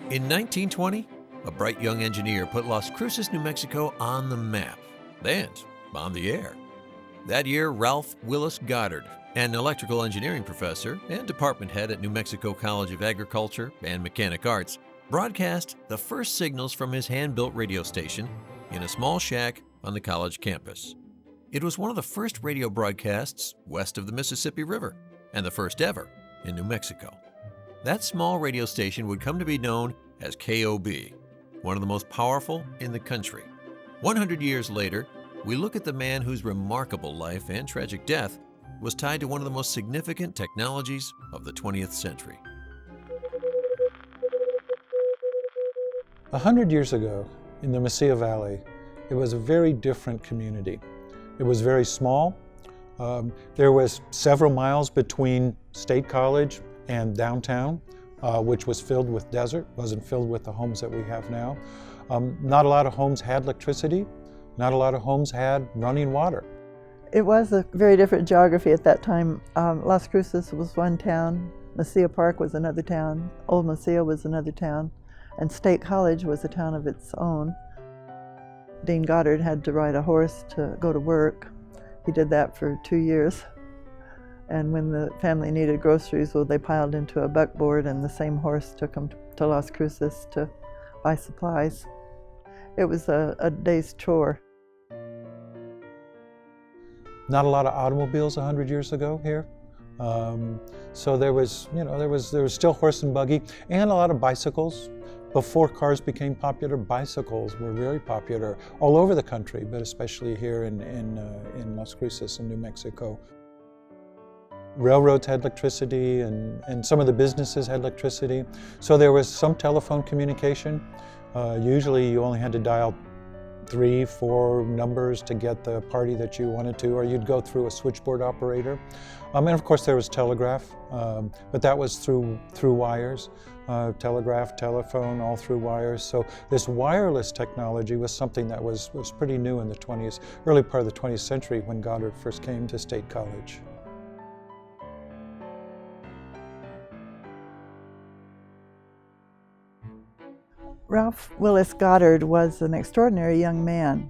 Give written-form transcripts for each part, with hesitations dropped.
In 1920, a bright young engineer put Las Cruces, New Mexico on the map and on the air. That year, Ralph Willis Goddard, an electrical engineering professor and department head at New Mexico College of Agriculture and Mechanic Arts, broadcast the first signals from his hand-built radio station in a small shack on the college campus. It was one of the first radio broadcasts west of the Mississippi River and the first ever in New Mexico. That small radio station would come to be known as KOB, one of the most powerful in the country. 100 years later, we look at the man whose remarkable life and tragic death was tied to one of the most significant technologies of the 20th century. 100 years ago, in the Mesilla Valley, it was a very different community. It was very small. There was several miles between State College and downtown, which was filled with desert, wasn't filled with the homes that we have now. Not a lot of homes had electricity. Not a lot of homes had running water. It was a very different geography at that time. Las Cruces was one town, Mesilla Park was another town, Old Mesilla was another town, and State College was a town of its own. Dean Goddard had to ride a horse to go to work. He did that for 2 years. And when the family needed groceries, well, they piled into a buckboard and the same horse took them to Las Cruces to buy supplies. It was a day's chore. Not a lot of automobiles 100 years ago here. So there was still horse and buggy and a lot of bicycles. Before cars became popular, bicycles were very popular all over the country, but especially here in Las Cruces in New Mexico. Railroads had electricity and some of the businesses had electricity. So there was some telephone communication. Usually you only had to dial 3, 4 numbers to get the party that you wanted to, or you'd go through a switchboard operator. And of course there was telegraph, but that was through wires. Telegraph, telephone, all through wires. So this wireless technology was something that was pretty new in the early part of the 20th century when Goddard first came to State College. Ralph Willis Goddard was an extraordinary young man.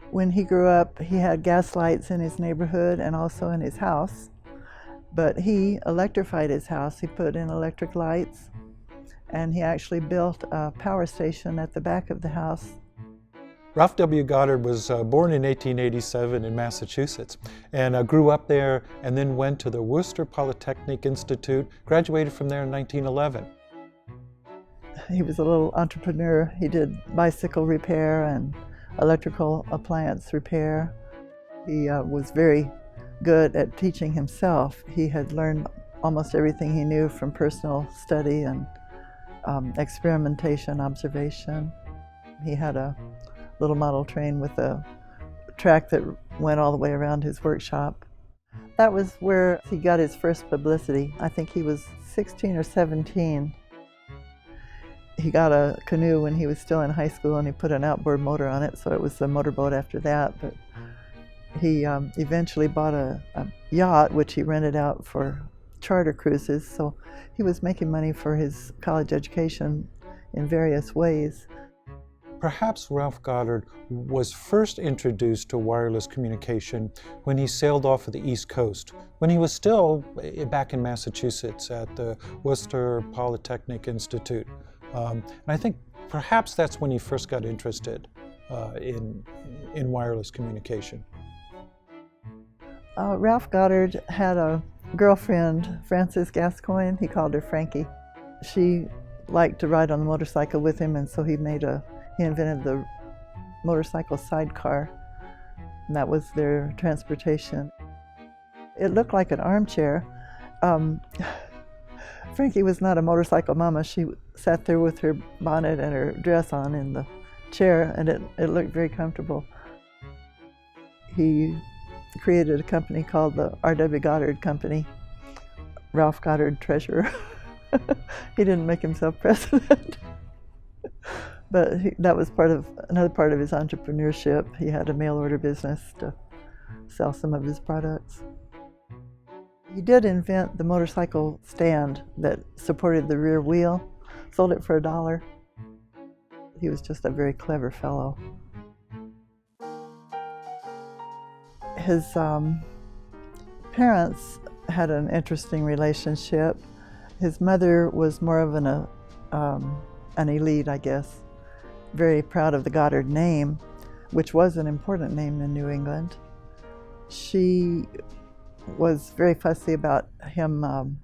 When he grew up, he had gas lights in his neighborhood and also in his house. But he electrified his house. He put in electric lights, and he actually built a power station at the back of the house. Ralph W. Goddard was born in 1887 in Massachusetts and grew up there and then went to the Worcester Polytechnic Institute, graduated from there in 1911. He was a little entrepreneur. He did bicycle repair and electrical appliance repair. He was very good at teaching himself. He had learned almost everything he knew from personal study and experimentation, observation. He had a little model train with a track that went all the way around his workshop. That was where he got his first publicity. I think he was 16 or 17. He got a canoe when he was still in high school and he put an outboard motor on it, so it was a motorboat after that. But he eventually bought a yacht, which he rented out for charter cruises, so he was making money for his college education in various ways. Perhaps Ralph Goddard was first introduced to wireless communication when he sailed off of the East Coast, when he was still back in Massachusetts at the Worcester Polytechnic Institute. And I think perhaps that's when he first got interested in wireless communication. Ralph Goddard had a girlfriend, Frances Gascoigne. He called her Frankie. She liked to ride on the motorcycle with him, and so he invented the motorcycle sidecar, and that was their transportation. It looked like an armchair. Frankie was not a motorcycle mama. She sat there with her bonnet and her dress on in the chair, and it looked very comfortable. He created a company called the R.W. Goddard Company, Ralph Goddard Treasurer. He didn't make himself president. But that was another part of his entrepreneurship. He had a mail order business to sell some of his products. He did invent the motorcycle stand that supported the rear wheel, sold it for $1. He was just a very clever fellow. His parents had an interesting relationship. His mother was more of an elite, I guess, very proud of the Goddard name, which was an important name in New England. She was very fussy about him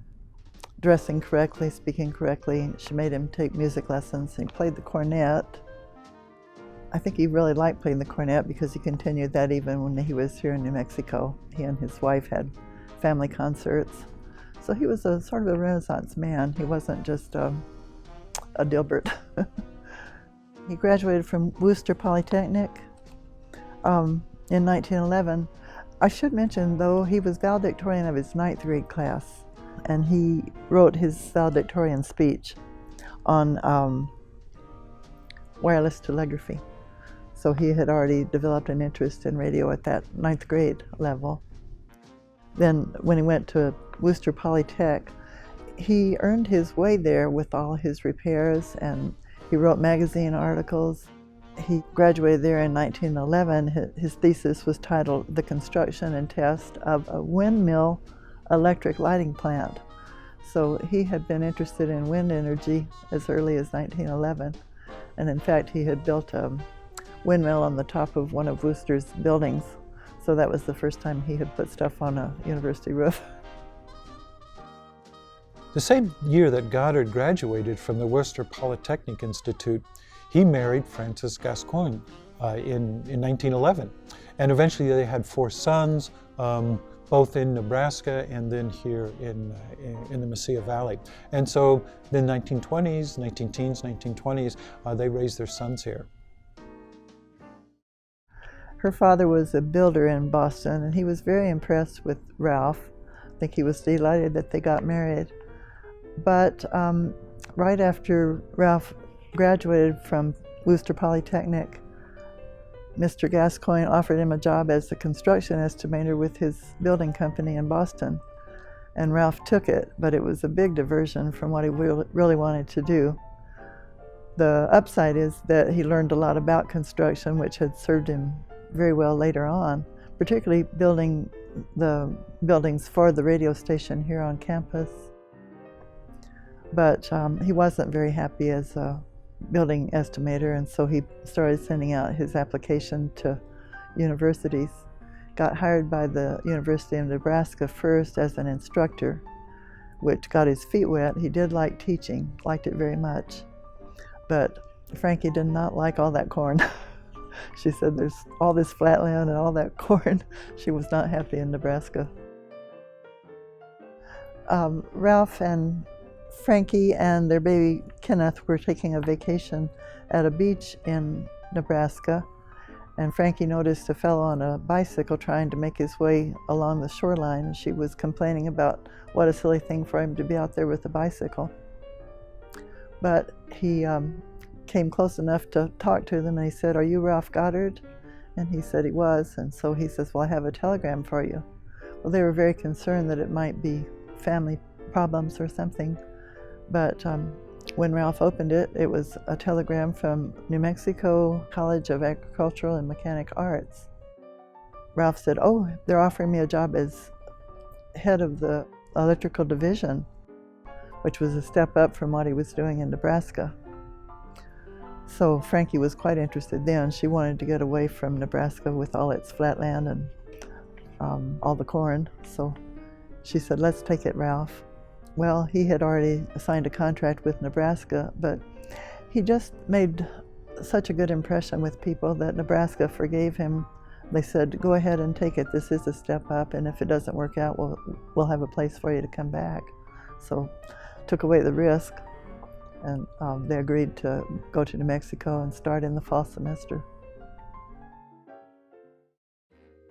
dressing correctly, speaking correctly. She made him take music lessons. He played the cornet. I think he really liked playing the cornet because he continued that even when he was here in New Mexico. He and his wife had family concerts. So he was a sort of a Renaissance man. He wasn't just a Dilbert. He graduated from Worcester Polytechnic in 1911. I should mention, though, he was valedictorian of his 9th grade class, and he wrote his valedictorian speech on wireless telegraphy. So he had already developed an interest in radio at that 9th grade level. Then when he went to Worcester Polytech, he earned his way there with all his repairs, and he wrote magazine articles. He graduated there in 1911. His thesis was titled "The Construction and Test of a Windmill Electric Lighting Plant." So he had been interested in wind energy as early as 1911. And in fact, he had built a windmill on the top of one of Worcester's buildings. So that was the first time he had put stuff on a university roof. The same year that Goddard graduated from the Worcester Polytechnic Institute, he married Frances Gascoigne in 1911. And eventually they had 4 sons, both in Nebraska and then here in the Mesilla Valley. And so in the 1920s, 1920s, they raised their sons here. Her father was a builder in Boston, and he was very impressed with Ralph. I think he was delighted that they got married. But right after Ralph graduated from Worcester Polytechnic, Mr. Gascoigne offered him a job as a construction estimator with his building company in Boston. And Ralph took it, but it was a big diversion from what he really wanted to do. The upside is that he learned a lot about construction, which had served him very well later on, particularly building the buildings for the radio station here on campus. But he wasn't very happy as a building estimator, and so he started sending out his application to universities. Got hired by the University of Nebraska first as an instructor, which got his feet wet. He did like teaching, liked it very much. But Frankie did not like all that corn. She said there's all this flat land and all that corn. She was not happy in Nebraska. Ralph and Frankie and their baby Kenneth were taking a vacation at a beach in Nebraska, and Frankie noticed a fellow on a bicycle trying to make his way along the shoreline, and she was complaining about what a silly thing for him to be out there with a bicycle. But he came close enough to talk to them, and he said, "Are you Ralph Goddard?" And he said he was, and so he says, "Well, I have a telegram for you." Well, they were very concerned that it might be family problems or something, but when Ralph opened it, it was a telegram from New Mexico College of Agricultural and Mechanic Arts. Ralph said, "Oh, they're offering me a job as head of the electrical division," which was a step up from what he was doing in Nebraska. So Frankie was quite interested then. She wanted to get away from Nebraska with all its flat land and all the corn. So she said, "Let's take it, Ralph." Well, he had already signed a contract with Nebraska, but he just made such a good impression with people that Nebraska forgave him. They said, "Go ahead and take it. This is a step up, and if it doesn't work out, we'll have a place for you to come back." So took away the risk, and they agreed to go to New Mexico and start in the fall semester.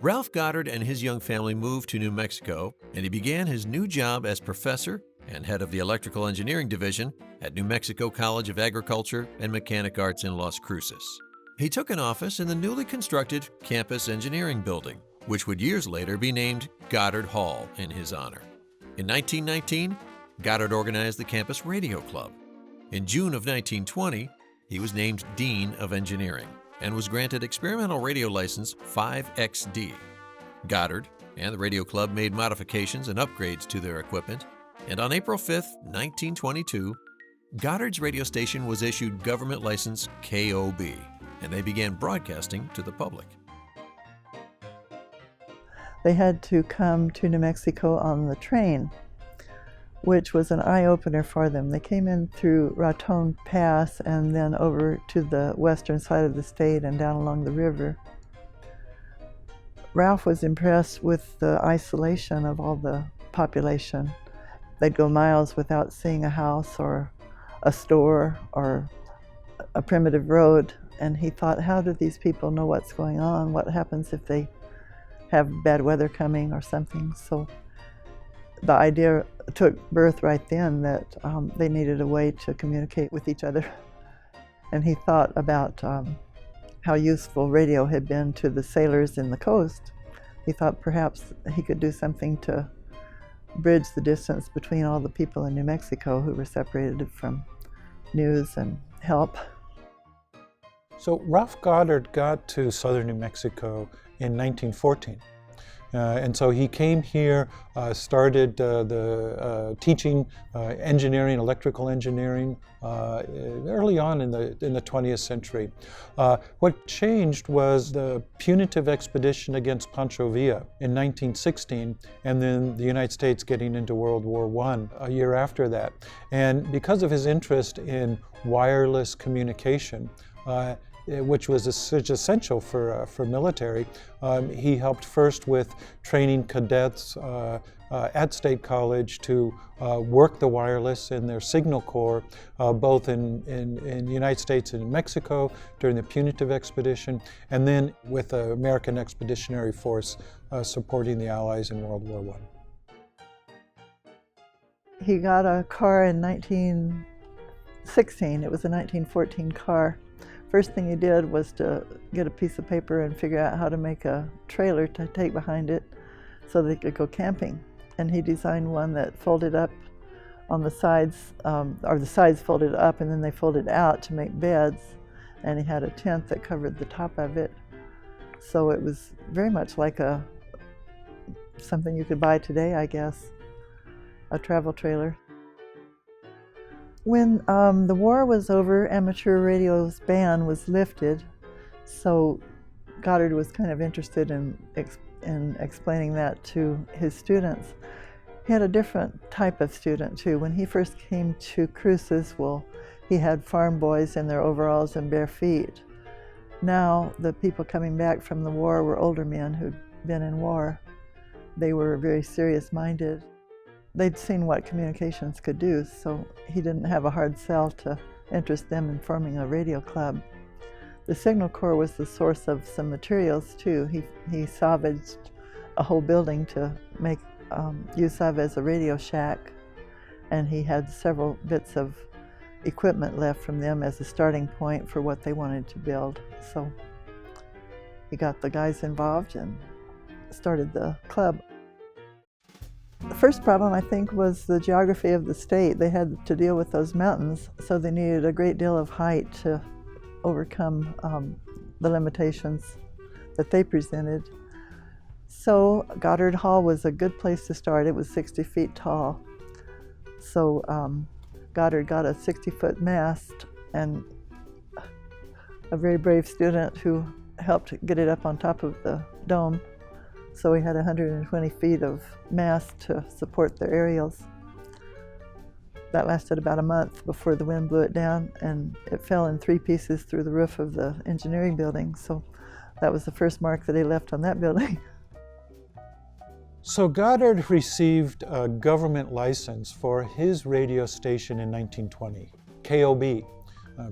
Ralph Goddard and his young family moved to New Mexico, and he began his new job as professor and head of the Electrical Engineering Division at New Mexico College of Agriculture and Mechanic Arts in Las Cruces. He took an office in the newly constructed Campus Engineering Building, which would years later be named Goddard Hall in his honor. In 1919, Goddard organized the Campus Radio Club. In June of 1920, he was named Dean of Engineering and was granted experimental radio license 5XD. Goddard and the radio club made modifications and upgrades to their equipment, and on April 5, 1922, Goddard's radio station was issued government license KOB, and they began broadcasting to the public. They had to come to New Mexico on the train, which was an eye-opener for them. They came in through Raton Pass and then over to the western side of the state and down along the river. Ralph was impressed with the isolation of all the population. They'd go miles without seeing a house or a store or a primitive road, and he thought, how do these people know what's going on? What happens if they have bad weather coming or something? So the idea took birth right then that they needed a way to communicate with each other. And he thought about how useful radio had been to the sailors in the coast. He thought perhaps he could do something to bridge the distance between all the people in New Mexico who were separated from news and help. So Ralph Goddard got to southern New Mexico in 1914. And so he came here, started teaching engineering, electrical engineering, early on in the 20th century. What changed was the punitive expedition against Pancho Villa in 1916, and then the United States getting into World War I a year after that. And because of his interest in wireless communication, which was such essential for military. He helped first with training cadets at State College to work the wireless in their signal corps, both in the United States and in Mexico during the punitive expedition, and then with the American Expeditionary Force supporting the Allies in World War I. He got a car in 1916. It was a 1914 car. First thing he did was to get a piece of paper and figure out how to make a trailer to take behind it so they could go camping. And he designed one that folded up on the sides, or the sides folded up and then they folded out to make beds. And he had a tent that covered the top of it. So it was very much like something you could buy today, I guess, a travel trailer. When the war was over, amateur radio's ban was lifted, so Goddard was kind of interested in explaining that to his students. He had a different type of student too. When he first came to Cruces, well, he had farm boys in their overalls and bare feet. Now the people coming back from the war were older men who'd been in war. They were very serious-minded. They'd seen what communications could do, so he didn't have a hard sell to interest them in forming a radio club. The Signal Corps was the source of some materials too. He salvaged a whole building to make use of as a radio shack, and he had several bits of equipment left from them as a starting point for what they wanted to build. So he got the guys involved and started the club. The first problem, I think, was the geography of the state. They had to deal with those mountains, so they needed a great deal of height to overcome the limitations that they presented. So Goddard Hall was a good place to start. It was 60 feet tall. So Goddard got a 60-foot mast, and a very brave student who helped get it up on top of the dome. So we had 120 feet of mast to support their aerials. That lasted about a month before the wind blew it down, and it fell in 3 pieces through the roof of the engineering building. So that was the first mark that he left on that building. So Goddard received a government license for his radio station in 1920, KOB.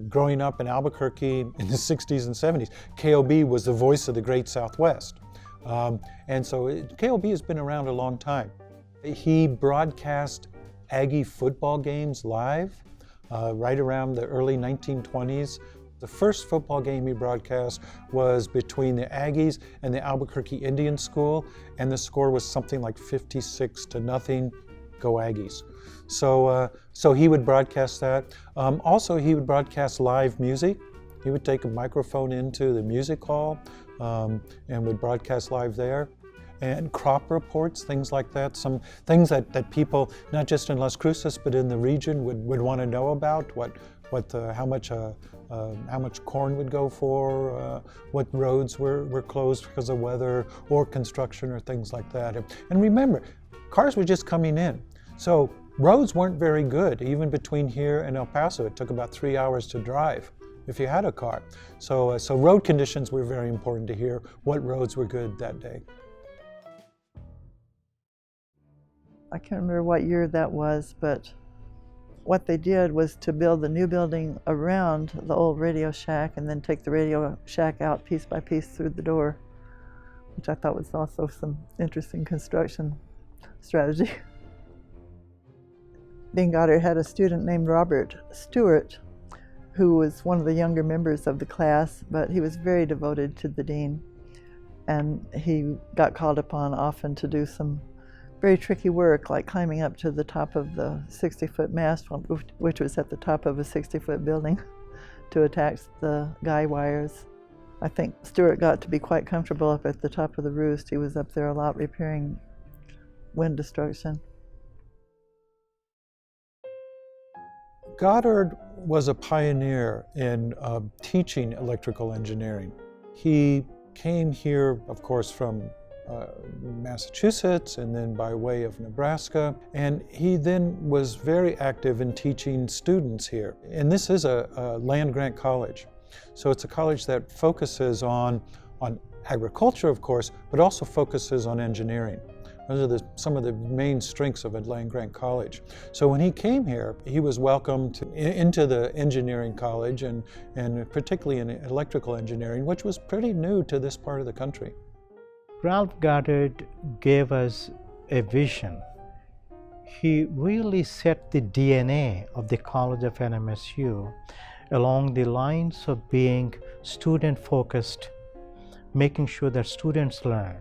Growing up in Albuquerque in the 60s and 70s, KOB was the voice of the Great Southwest. And so KOB has been around a long time. He broadcast Aggie football games live right around the early 1920s. The first football game he broadcast was between the Aggies and the Albuquerque Indian School, and the score was something like 56-0, go Aggies. So he would broadcast that. Also, he would broadcast live music. He would take a microphone into the music hall and would broadcast live there. And crop reports, things like that, some things that people, not just in Las Cruces, but in the region would want to know about, how much corn would go for, what roads were closed because of weather or construction or things like that. And remember, cars were just coming in. So roads weren't very good, even between here and El Paso. It took about 3 hours to drive if you had a car. So road conditions were very important to hear what roads were good that day. I can't remember what year that was, but what they did was to build the new building around the old radio shack and then take the radio shack out piece by piece through the door, which I thought was also some interesting construction strategy. Dean Goddard had a student named Robert Stewart, who was one of the younger members of the class, but he was very devoted to the dean. And he got called upon often to do some very tricky work, like climbing up to the top of the 60-foot mast, which was at the top of a 60-foot building, to attach the guy wires. I think Stewart got to be quite comfortable up at the top of the roost. He was up there a lot repairing wind destruction. Goddard was a pioneer in teaching electrical engineering. He came here, of course, from Massachusetts and then by way of Nebraska, and he then was very active in teaching students here. And this is a land-grant college, so it's a college that focuses on agriculture, of course, but also focuses on engineering. Those are some of the main strengths of a land-grant college. So when he came here, he was welcomed into the engineering college and particularly in electrical engineering, which was pretty new to this part of the country. Ralph Goddard gave us a vision. He really set the DNA of the College of NMSU along the lines of being student-focused, making sure that students learn,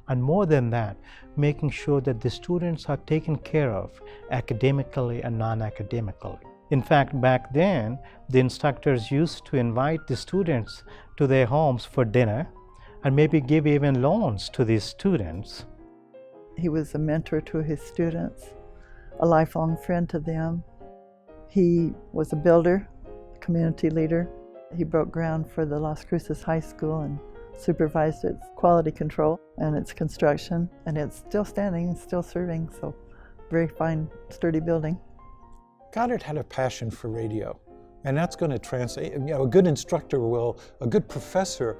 and more than that, making sure that the students are taken care of academically and non-academically. In fact, back then, the instructors used to invite the students to their homes for dinner and maybe give even loans to these students. He was a mentor to his students, a lifelong friend to them. He was a builder, a community leader. He broke ground for the Las Cruces High School and supervised its quality control and its construction, and it's still standing, still serving, so very fine, sturdy building. Goddard had a passion for radio, and that's going to translate. A good instructor a good professor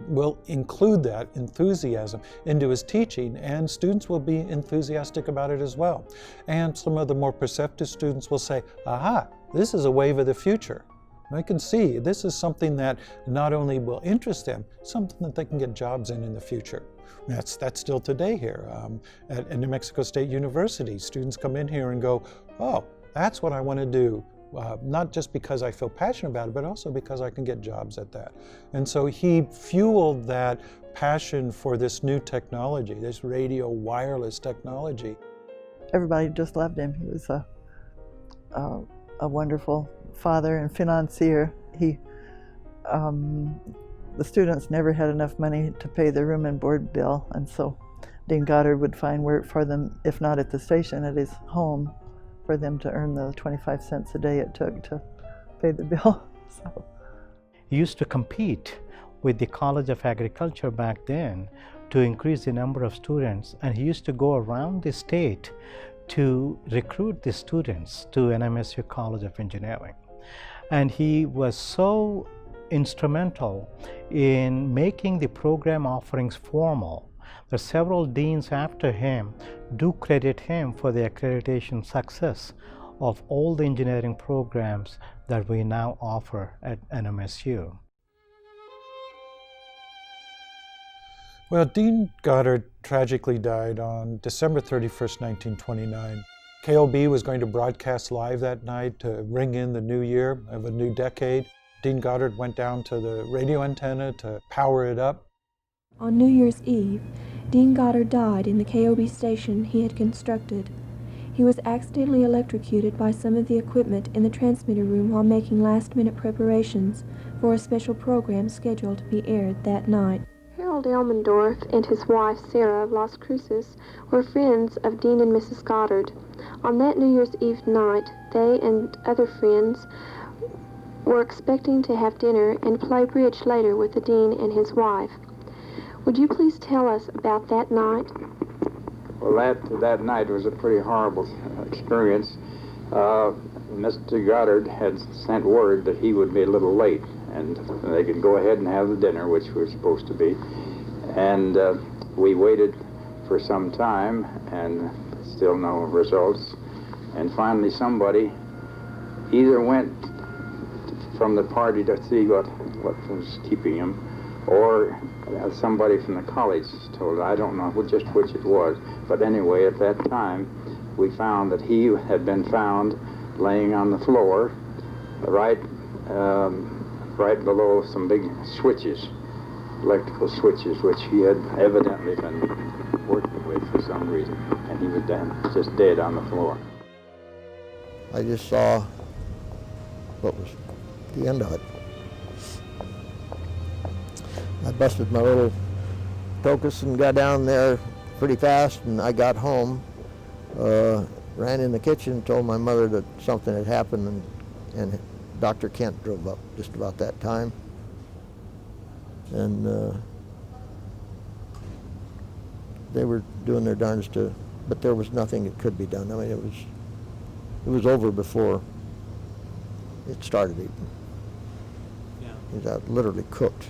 will include that enthusiasm into his teaching, and students will be enthusiastic about it as well. And some of the more perceptive students will say, aha, this is a wave of the future. I can see this is something that not only will interest them, something that they can get jobs in the future. That's still today here at New Mexico State University. Students come in here and go, oh, that's what I want to do. Not just because I feel passionate about it, but also because I can get jobs at that. And so he fueled that passion for this new technology, this radio wireless technology. Everybody just loved him. He was a wonderful father and financier. The students never had enough money to pay their room and board bill, and so Dean Goddard would find work for them, if not at the station, at his home, for them to earn the 25 cents a day it took to pay the bill. So. He used to compete with the College of Agriculture back then to increase the number of students, and he used to go around the state to recruit the students to NMSU College of Engineering. And he was so instrumental in making the program offerings formal that several deans after him do credit him for the accreditation success of all the engineering programs that we now offer at NMSU. Well, Dean Goddard tragically died on December 31st, 1929. KOB was going to broadcast live that night to ring in the new year of a new decade. Dean Goddard went down to the radio antenna to power it up. On New Year's Eve, Dean Goddard died in the KOB station he had constructed. He was accidentally electrocuted by some of the equipment in the transmitter room while making last-minute preparations for a special program scheduled to be aired that night. Harold Elmendorf and his wife, Sarah, of Las Cruces, were friends of Dean and Mrs. Goddard. On that New Year's Eve night, they and other friends were expecting to have dinner and play bridge later with the Dean and his wife. Would you please tell us about that night? Well, that night was a pretty horrible experience. Mr. Goddard had sent word that he would be a little late, and they could go ahead and have the dinner, which we were supposed to be. And we waited for some time, and still no results. And finally somebody either went from the party to see what was keeping him, or somebody from the college told, I don't know just which it was. But anyway, at that time, we found that he had been found laying on the floor right below some big switches, electrical switches, which he had evidently been working with for some reason. And he was then just dead on the floor. I just saw what was the end of it. I busted my little focus and got down there pretty fast, and I got home, ran in the kitchen, told my mother that something had happened, and Dr. Kent drove up just about that time. And they were doing their darndest but there was nothing that could be done. I mean, it was over before it started even. Yeah. He was out literally cooked.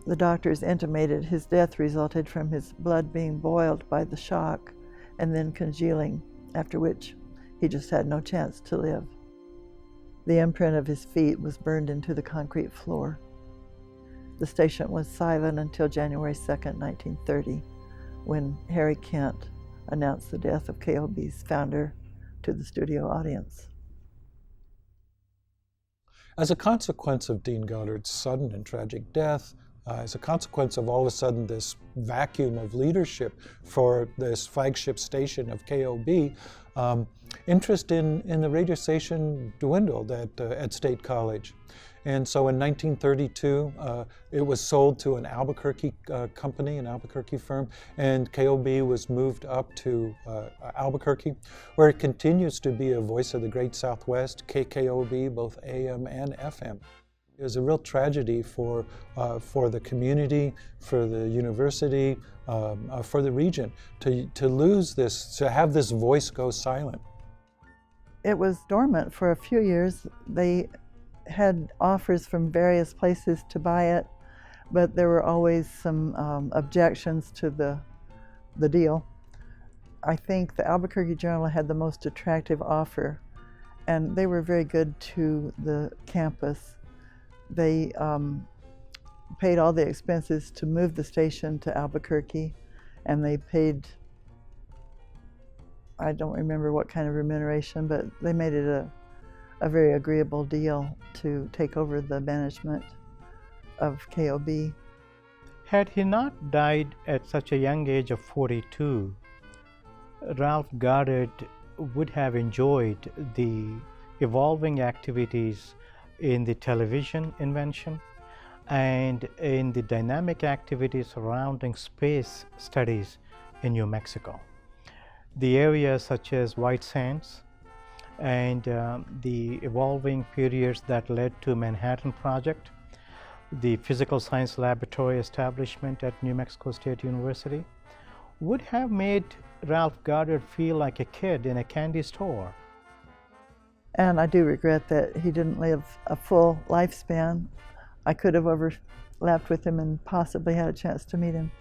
The doctors intimated his death resulted from his blood being boiled by the shock and then congealing, after which he just had no chance to live. The imprint of his feet was burned into the concrete floor. The station was silent until January 2nd, 1930, when Harry Kent announced the death of KOB's founder to the studio audience. As a consequence of Dean Goddard's sudden and tragic death, as a consequence of all of a sudden this vacuum of leadership for this flagship station of KOB, interest in the radio station dwindled at State College. And so in 1932, it was sold to an Albuquerque company, an Albuquerque firm, and KOB was moved up to Albuquerque, where it continues to be a voice of the Great Southwest, KKOB, both AM and FM. It was a real tragedy for the community, for the university, for the region, to lose this, to have this voice go silent. It was dormant for a few years. They had offers from various places to buy it, but there were always some objections to the deal. I think the Albuquerque Journal had the most attractive offer, and they were very good to the campus. They paid all the expenses to move the station to Albuquerque, and they paid, I don't remember what kind of remuneration, but they made it a very agreeable deal to take over the management of KOB. Had he not died at such a young age of 42, Ralph Goddard would have enjoyed the evolving activities in the television invention and in the dynamic activities surrounding space studies in New Mexico. The areas such as White Sands and the evolving periods that led to Manhattan Project, the physical science laboratory establishment at New Mexico State University, would have made Ralph Goddard feel like a kid in a candy store. And I do regret that he didn't live a full lifespan. I could have overlapped with him and possibly had a chance to meet him.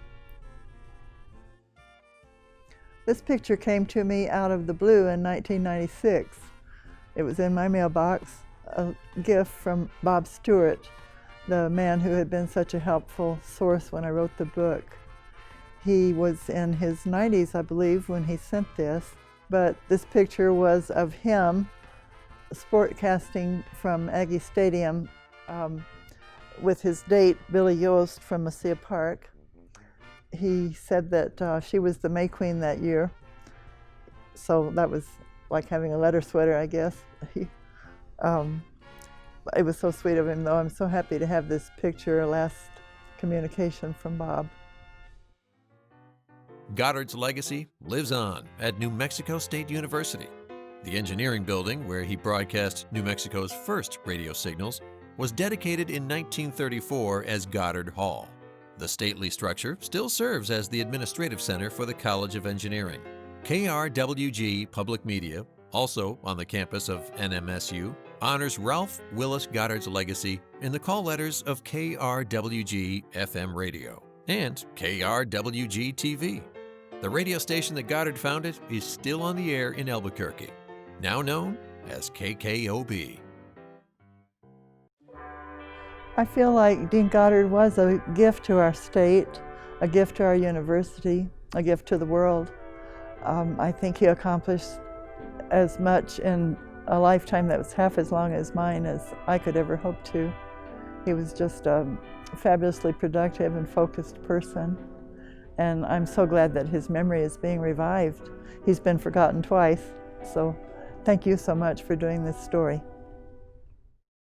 This picture came to me out of the blue in 1996. It was in my mailbox, a gift from Bob Stewart, the man who had been such a helpful source when I wrote the book. He was in his 90s, I believe, when he sent this, but this picture was of him sportcasting from Aggie Stadium with his date, Billy Yost from Mesilla Park. He said that she was the May Queen that year. So that was like having a letter sweater, I guess. It was so sweet of him, though. I'm so happy to have this picture, a last communication from Bob. Goddard's legacy lives on at New Mexico State University. The engineering building where he broadcast New Mexico's first radio signals was dedicated in 1934 as Goddard Hall. The stately structure still serves as the administrative center for the College of Engineering. KRWG Public Media, also on the campus of NMSU, honors Ralph Willis Goddard's legacy in the call letters of KRWG FM radio and KRWG TV. The radio station that Goddard founded is still on the air in Albuquerque, now known as KKOB. I feel like Dean Goddard was a gift to our state, a gift to our university, a gift to the world. I think he accomplished as much in a lifetime that was half as long as mine as I could ever hope to. He was just a fabulously productive and focused person, and I'm so glad that his memory is being revived. He's been forgotten twice, so thank you so much for doing this story.